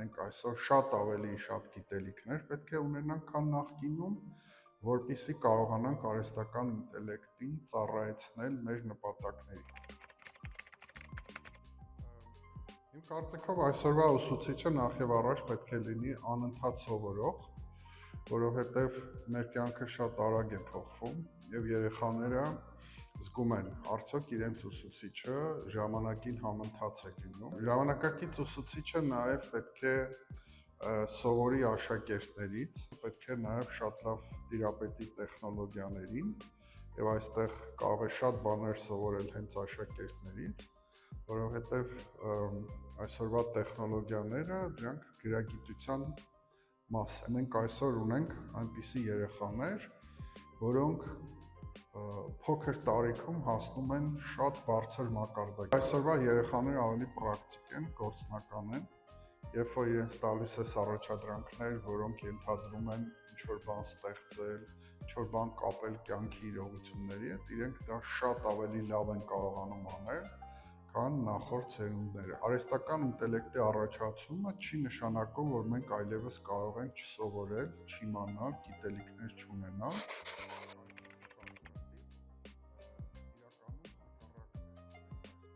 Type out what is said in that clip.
մենք այսօր շատ ավելի շատ գիտելիքներ պետք է ունենանք, քան նախկինում, որպեսզի կարողանանք արհեստական ինտելեկտին ծառայեցնել մեր նպատակներին։ Իմ կարծիքով այսօրվա ուսուցիչը նախ եւ առաջ պետք է լինի անընդհատ սովորող, որովհետեւ մեր կյանքը շատ արագ է փոխվում եւ երեխաները զգում են, արդյոք իրենց ուսուցիչը ժամանակին համընթաց է գնում։ Ժամանակակից ուսուցիչը նաև պետք է սովորի աշակերտներից, պետք է նաև շատ լավ տիրապետի տեխնոլոգիաներին եւ այստեղ կարող է շատ բաներ սովորել հենց աշակերտներից, որովհետեւ այսօրվա տեխնոլոգիաները դրանք գրագիտության մաս են։ Մենք այսօր ունենք այնպիսի երեխաներ, որոնք փոքր տարիքում հասնում են շատ բարձր մակարդակի։ Այսօրվա երեխաները ավելի պրակտիկ են, գործնական են, երբ որ իրենց տալիս ես առաջադրանքներ, որոնք ենթադրում են ինչ-որ բան ստեղծել, ինչ-որ բան կապել կյանքի իրողությունների հետ, իրենք դա շատ ավելի լավ են կարողանում անել, քան նախորդ սերունդները։ Արհեստական ինտելեկտի առաջացումը չի նշանակում, որ մենք այլևս կարող ենք չսովորել, չիմանալ, գիտելիքներ չունենալ։